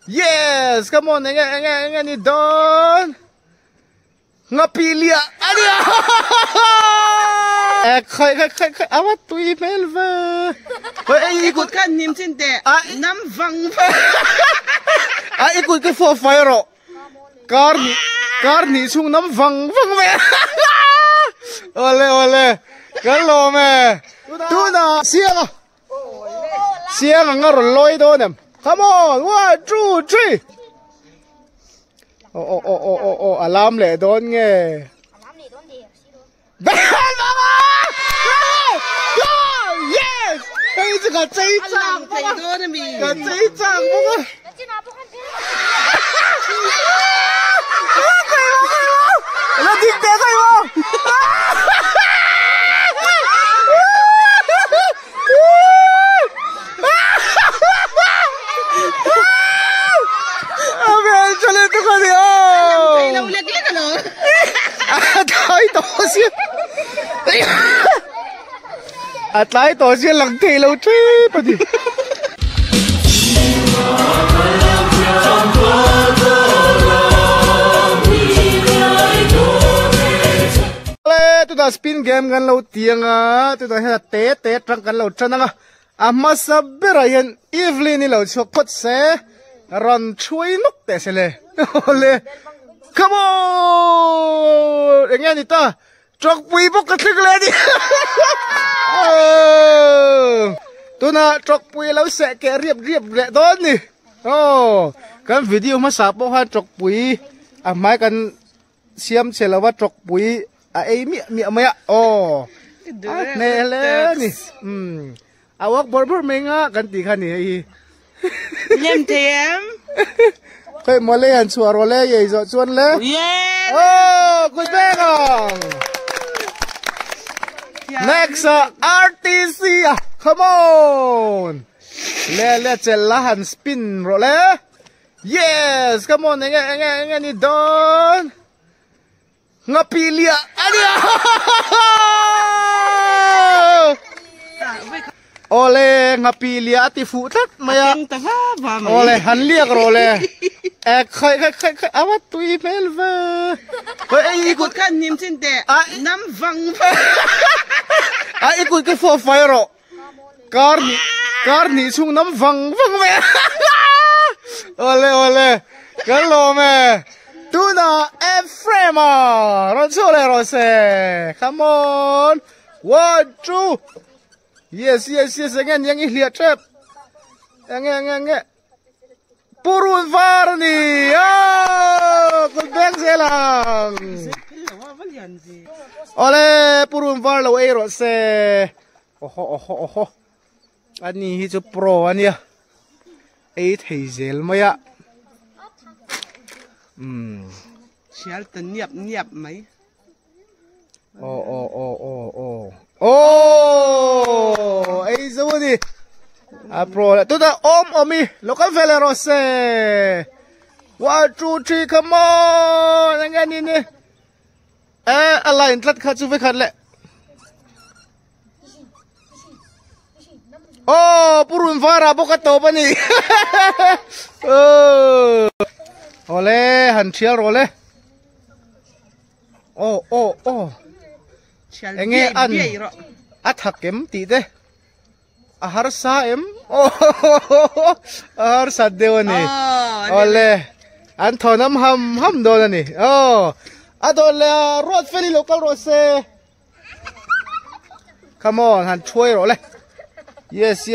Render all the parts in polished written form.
Yes, come on, nga ni Don. Ngapilia. Adia. Khai awat tui melva. Ikut kan nim sinte. Nam vang. Ikut ke for fire. Kar ni chung nam vang me. Ole. Kalau me. Tu na siang. Siang ngar loi do nem. Come on, 1, 2, 3. Oh, alarm le don nghe. Alarm le don đi. Yes! Đây chỉ có chơi trang Thầy đó là mình. có chơi trang không á? Nó tìm té thầy không? Mẹ cho lên tôi coi đi ô. Thầy đâu lết lết rồi. Thấy tổ xuyên. Thấy tổ xuyên lặng thầy lâu chứ bà đi. Tôi đã spin game gần lâu tiếng à. Tôi đã hết té trăng gần lâu chân à. Mà sắp biết là hiện Evelyn lâu cho cốt xe. Run chui nút té xe lê. Come on! Nghe đi ta. Chọc bùi bốc cái thức lên đi. Tôi na chọc bùi lâu sẽ kẻ riệp lẹ đó nè. Cái video mà sắp bốc hoa chọc bùi. Mai cần xem sẽ là what chọc bùi. Ấy miệng mẹ. Nè lên nè. Awak barber mình á. Cần tí khăn nè. Nhâm thêm. Khơi mua lê hẳn chùa rồi lê dậy dọ chuôn lê. Yeah. Good bang. Next RTC. Come on. Lê chèn lá hẳn spin rồi lê. Yes. Come on. Nghe ni Don. Ngapilia. Adia. Ole ngapilia ti phụ thắt maya. Ole hắn liếc rồi le. Khai awat tui melva. Ikut kan nim sinte. Nam vang. Ikut ke for fire. Kar ni chung nam vang me. Ole. Kalau me. Tu na Efrema. Ronsole rose. Come on. 1, 2. Yes. Again, yang lihat trap. Yang. Purun var ni. Kulbeng selang. Oleh purun var lo ero se. Oh. Ani hijo pro ani ya. 8 hazel maya. Sial niap mấy. Ấy dấu đi. Pro tôi đã ôm mi local fella rose. 1, 2, 3 come on. Nghe ni. Align tlat khat chu với khat lệ. Purun vara boka to pa ni. Ole han chial role. Nghe ăn thắc em tí thế har sa em har sa dewa ni ole an thonam ham do ni adole road feli local rose. Come on han chui rồi yes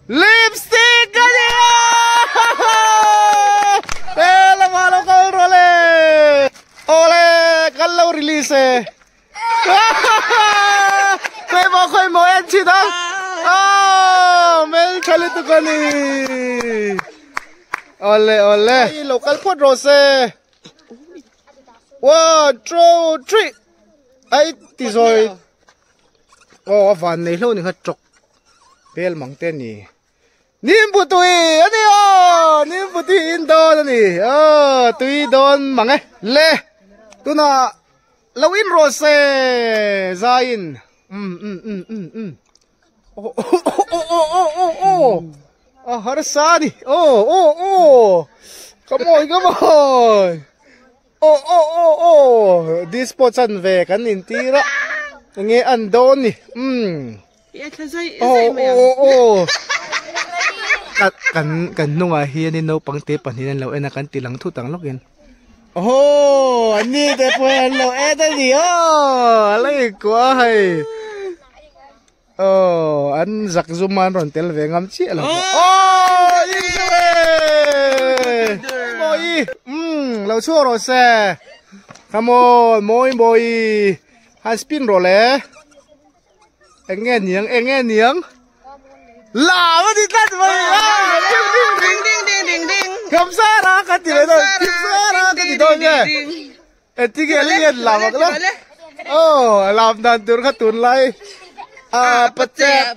lipstick kali là mà local rồi ole kalau release khơi mò em chi đó mấy chali tu con đi ole local food rose 1, 2, 3 ấy thì rồi van này lâu nữa hết chọc bel mỏng tên nhỉ nim bút tui anh đi nim bút tui in đó nè tui don mỏng ấy lê tu na lâu in rose zain Marsani. Oh. Come on. Oh. This spot san ve kan in tira. Nge andon ni. Oh. Kan nung hian ni no pang te pan hinan lo ena kan tilang thu tang lok yan. Oh, ani te po yan lo eta ni. Oh, alay kwa hay. Oh, an zak zuman ron tel ve ngam chi lo. Oh, Moi. Lo chu ro se. Come on, moi. Han spin ro le. Engen niang. La mà đi tắt mày. Ding. Cầm sa ra cái gì vậy thôi. Cái gì thôi nhé. Em tí kia liên làm cái đó. Làm đàn tuần khát tuần lại. Bắt chẹp.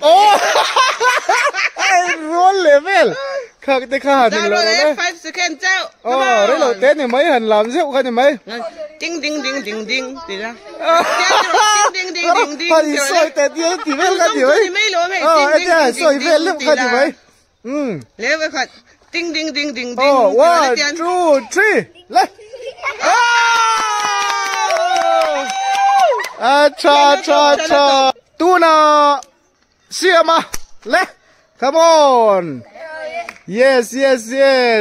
Roll level. Khắc cái khả năng rồi đấy. 5 seconds out. Đấy là tên này mấy hình làm rượu cái này mấy. Ding. Đi ra. Ding. Đi soi tên gì thì mấy cái gì mấy. Em soi về lúc cái gì mấy. Lấy với khát. Ding. 1, 2, 3, lên. Cha. Tu na. Siapa mah? Lên. Come on. Yes.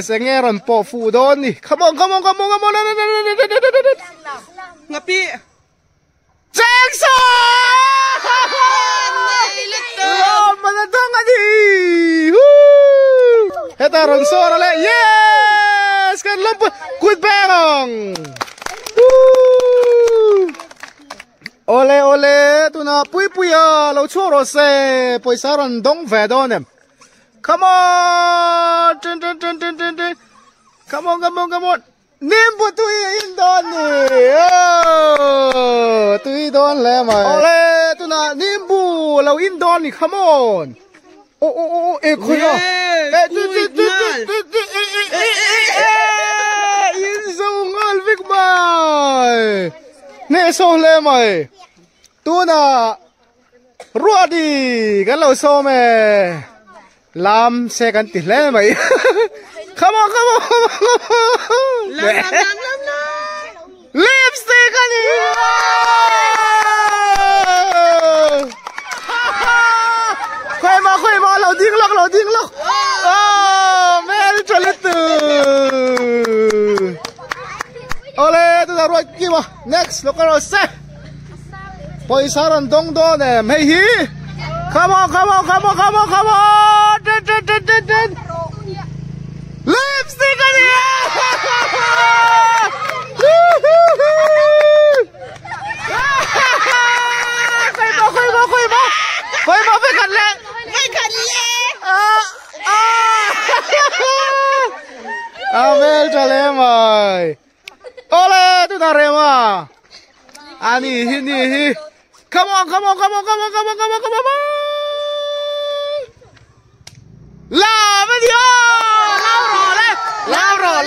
Anh nghe rồi bỏ phụ đón đi. Come on. Ngapi. Jackson! Manatang adi. Heta ron sora le. Yes! Kan lump. Good bang. Ole. Tu na pui à. Lo choro se. Poi saron dong ve donem. Come on! Dun. Come on! Nimbu tui indon ni. Tui don le mai. Ole, tu na nimbu lau indon ni. Come on! Khui lo. Inso ngal vik mai. Ne so le mai. Tu na ruadi kan lau so me. Lam se kan ti le mai. Come on. Lam. Lipstick kan ni. Khoi ma lau ding lok. Mel cholit tu. Ole, tu dah ruat ki ma. Next, lokal se. Poisaran dong nem. Hey hi. Come on. Den. Lipstick kan ni. Khoi ma phải khẩn lẹ. Amel cho lẹ mày. Ole, tu ta rem à. Ani hi. Come on. La mà đi. Lao rồi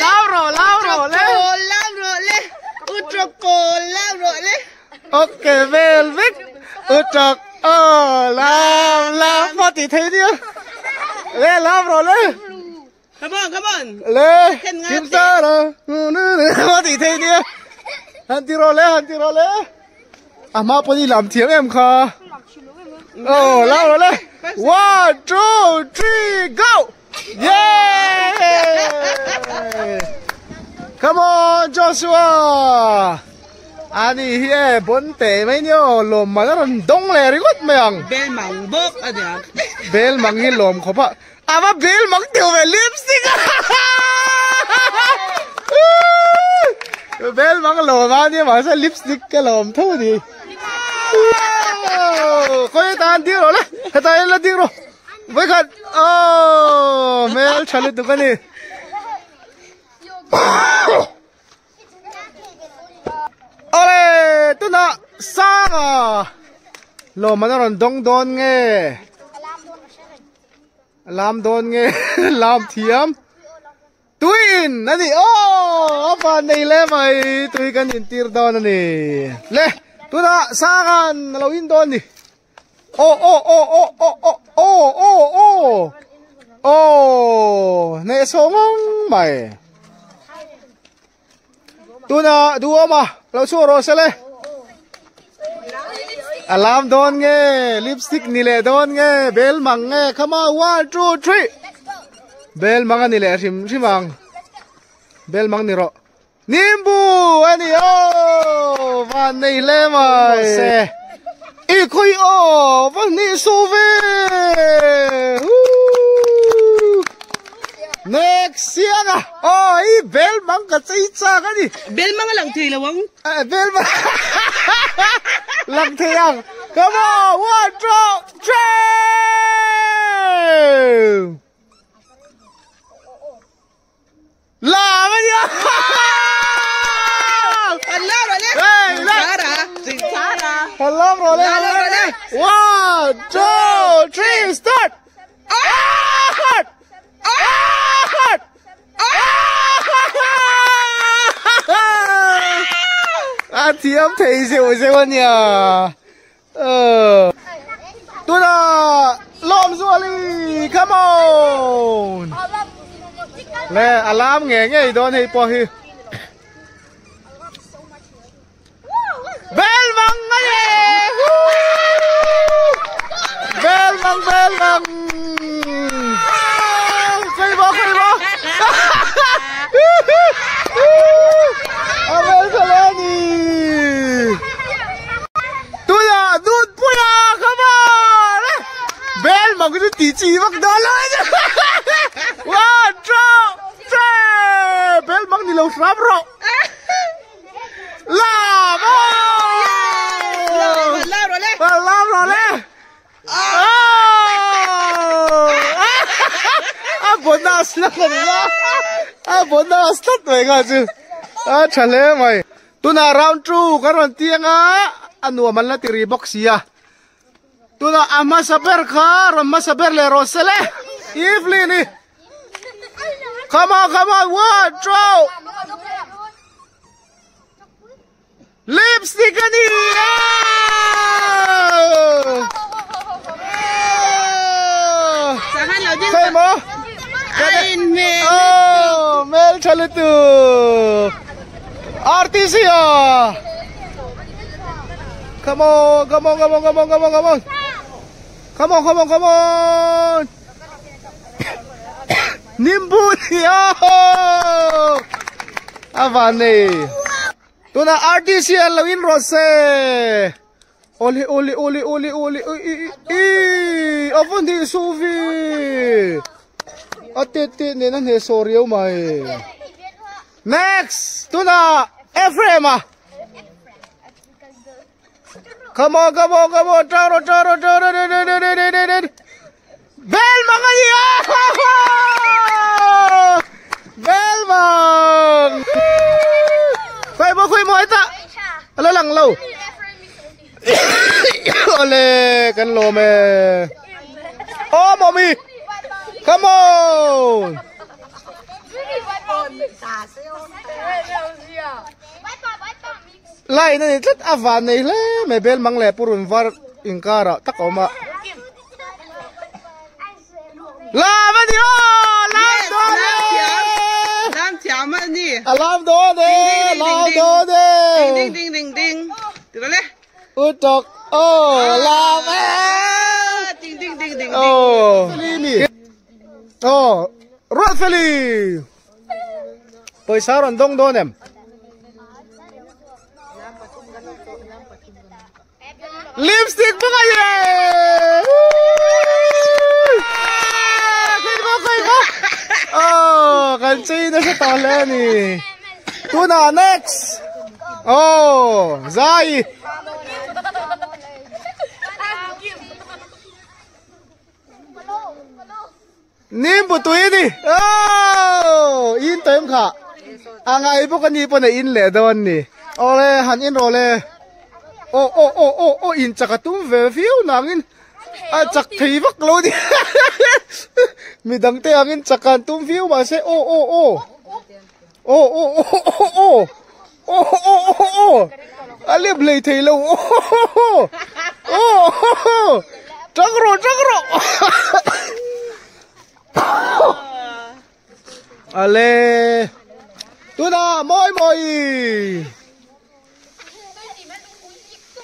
lẹ. Utroko, lao rồi lẹ. Ok, velvet. Utrok. Làm mà tí thấy đi. Lẹ làm rồi lẹ. Come on. Lẹ, kim sa rồi. Mà tí thấy đi. Hắn tí rồi lẹ. Mà bố đi làm tiếng em khá. Làm rồi lẹ. 1, 2, 3, go. Yeah! Come on, Joshua. Ani hiye bonte mấy nhiêu lồm mà nó còn đông lè đấy quất mèng. Bel mỏng bốc à nhỉ? Bel mỏng như lồm khó ạ. Mà bel mỏng tiểu về lipstick à? Bel mỏng lồm à nhưng mà sao lipstick cái lồm thôi đi. Coi ta ăn tiếng rồi đấy, ta ăn là tiếng rồi. Với khát. Mel chalit tu cái này. Ole, tu na sang à. Lo mà nó còn đông đôn nghe. Làm đôn nghe, làm thiam. Tuin, nani? Apa này le mày, tui kan in tir đôn nani. Le, tu na sangan, lo in đôn đi. le song mai tu na duo ma lo chu ro se le alarm don nge lipstick ni le don nge bell mang nge come on 1 2 3 bell mang ni le rim bell mang ni ro nimbu ani o van nei le mai se i khoi o van ni so ve next siang oh i bell mang ka chai cha ka ni bel mang lang thei lawang bell mang lang thiang come on 1 2 3 la mà nhá Allah rồi đấy hello rồi đấy 1 2 3 start thì em thấy siêu nhỉ tôi là lom đi come on nè alarm nghe đó này po hi bell mang ngay bell mang cây bó bell sao lên đi tôi là đút bùi come on bell mang cái tí chi mắc đó lên wow bell mang đi lâu sáp rồi làm rồi đấy bonus là cái gì bonus tất vậy cả chứ trả lẽ mày tu na round 2 cái round tiếng anh nuôi mình là tiri boxia tu na ama saber kha ama saber le rosele Evelyn come on 1 2 lipstick ani Sahan lo din thấy mo ain me mel chale tu artisia come on nimbu ya avane tu na artisia lawin rose oli avon di suvi atete ne na ne sorry mai next tu na Ephraim come on taro bell mangaya bell mang khoi mo ta ala lang lâu ole kan lo me oh mommy come on lại này rất avan này le me bel mang le purun var inkara takoma la va dio la do đang chạm mà đi alarm do de ding được rồi utok oh la va ding oh lini oh Rosalie पैसा रंदों दो name lipstick बगाये oh kanci na sa taleni tu na next oh Zai nim butu ini oh in tem kha angai bu kan ni po na in le don ni ole han in role oh in chakatum ve fiu nangin a chak thei vak lo di mi dang te angin chakan tum fiu ma se alib lei thei lo chakro ale tuna moi moi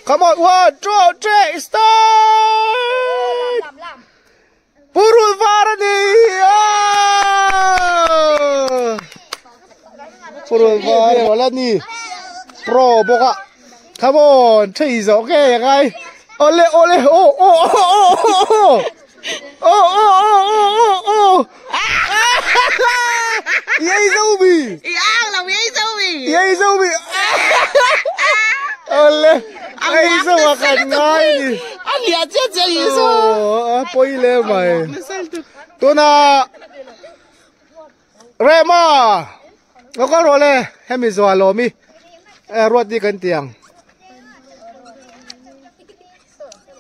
come on 1 2 3 start purul varani purul varani pro boka come on thấy rõ cái ngay ole ole oh oh oh oh oh oh Yay Zobi! Yang là Yay Zobi! Yay Zobi! Ole! Ay sao kan ngay đi! Anh lihat chết chết gì sao? Poi le mày. Tu na Rema! Nó có rồi le, em mi zwa lo mi. Ruột đi cần tiền.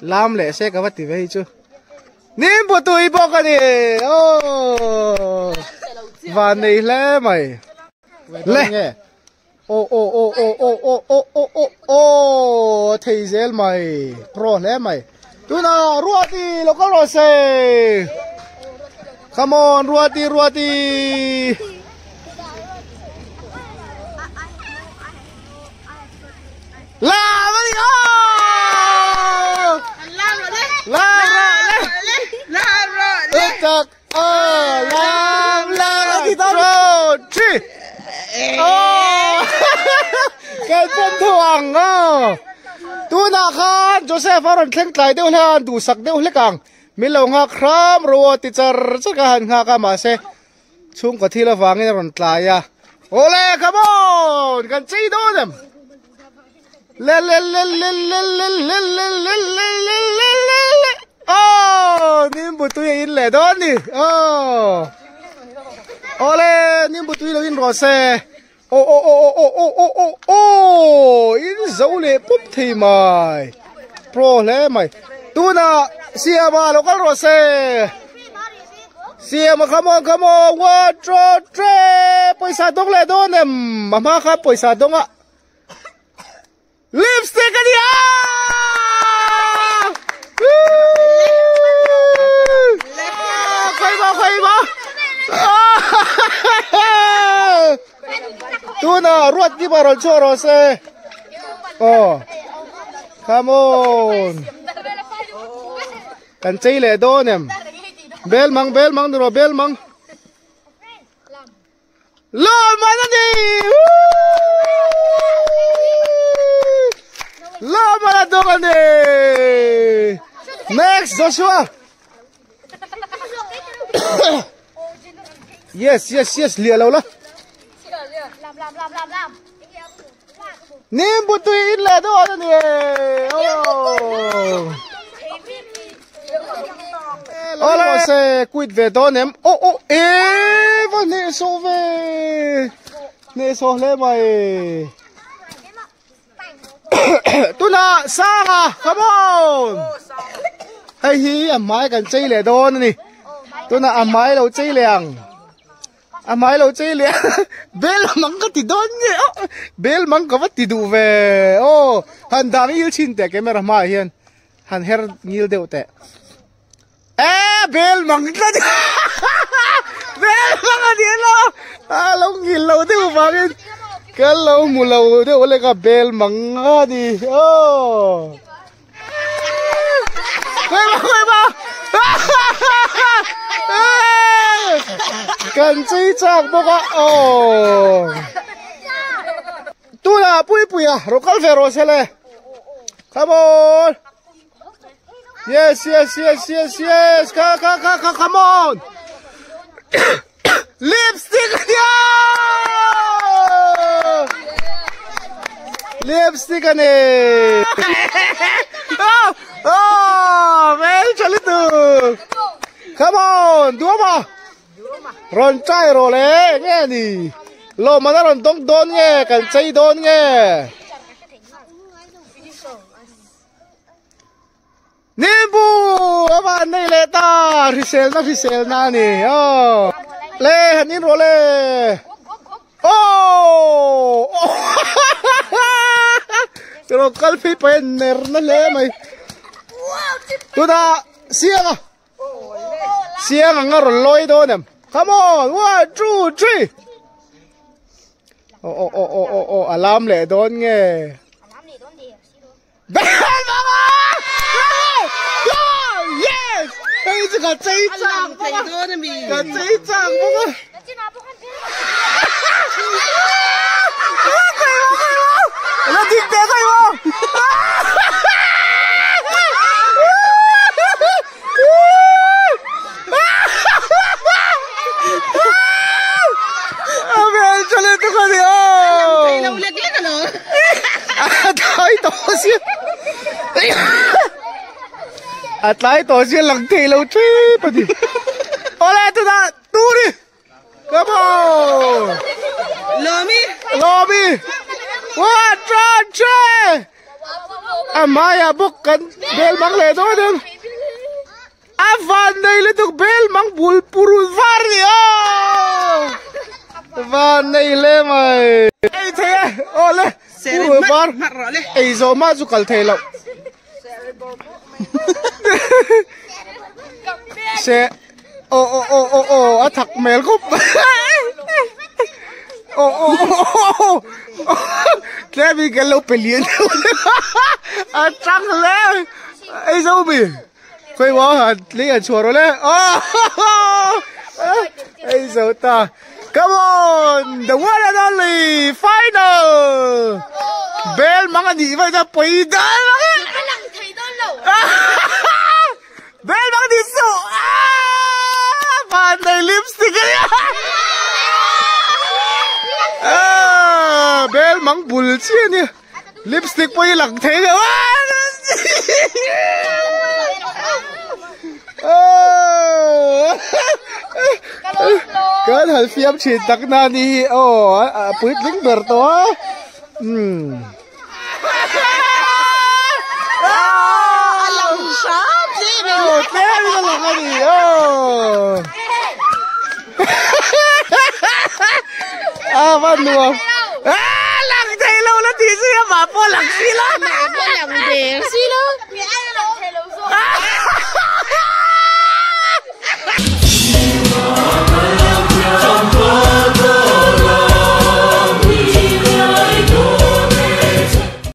Làm lẽ sẽ có vật gì vậy chứ? Nim bộ tụi bọc cái này, và này lẽ mày, lẽ, thấy dễ mày, pro lẽ mày, tu na ruột đi, lo có rồi xe, come on ruột đi, la đi Tak cái phân thuồng tu na khan Joseph Aaron khen lại đều là đủ sắc đều là càng mình lâu ngạc khám rồi thì chả chắc hẳn ngạc mà sẽ chung có thi là vàng nghe rồi lại à ole come on cần chơi đó nè lên nim butui in le don ni ole nim butui lo in ro se in zau le pup thi mai pro le mai tu na sia ma lo kal ro se sia ma come on 1 2 3 paisa dong le don em mama kha paisa dong a lipstick ani a khơi mà tu na ruột đi vào rồi cho rồi xe come on cần chơi lệ đô nè bel măng rồi bel măng lo mà nó đi lo mà nó đâu đi next Joshua yes lìa lâu lắm Nim butui in le đó nè Alo se quýt về đó ném vẫn nè so lên mày tu na sang à come on hay hi mai cần chơi le đó nè tu na mai lâu chơi liền mai lâu chơi liền bel mang cái tí đó nhé bel mang cái vật tí đủ về hắn đang yêu chín tệ camera mai hiền hắn her nhiều đều tệ bel mang cái bel mang cái gì đó lâu nhiều lâu đều vào cái lâu mù lâu đều lấy cái bel mang cái đi quay ba cần chơi chắc bốc à tu là bui à rồical vero xe le come on yes come on lipstick này vel chali tu come on dua ba ron trai rồi le nghe nì lo mà nó ron tông đón nghe cần chơi đón nghe Nimbu apa này le ta risel na nì le hắn in rồi le rồi cal phi pen ner na le mày tu da siang nga ron loi do nem Come on, 1, 2, 3. Oh, alarm lệ đón nghe. Bell mong yes. Đây chỉ cả chơi trang, thầy đó là mình. cả chơi trang mong là thịt té thầy mong. Cho lên tôi coi đi Thầy đâu liếc liếc rồi. Thôi tổ xuyên. Lại tổ xuyên lằng thầy lâu chứ bà đi. Ô lên tôi ra tu đi. Come on. Lobby. 1, 2, 3. Maya bukan bel mang le thôi đừng. Van đây lên được bel mang bul purul varni. Van này lên mày. Ê thế ô lên. Purul var. Ê zo ma zu kal thầy lâu. Se a thak mel khúc. Thế bị cái lâu pelien. A trăng lên. Ê zo bị. Quay bó hả? Lý hả chùa rồi lên. Ê zo ta. Come on, the one and only final. Bell mga di ba na pwede? Bell mga di so. Panay lipstick niya. Bell mang bullshit niya. Lipstick po yung lang tayo. Kan hal fiam cintak nani puit ling berto Alam shop sih. Kaya lang ani manuam lang tayo na di siya mapo lang sila Mapo lang din sila.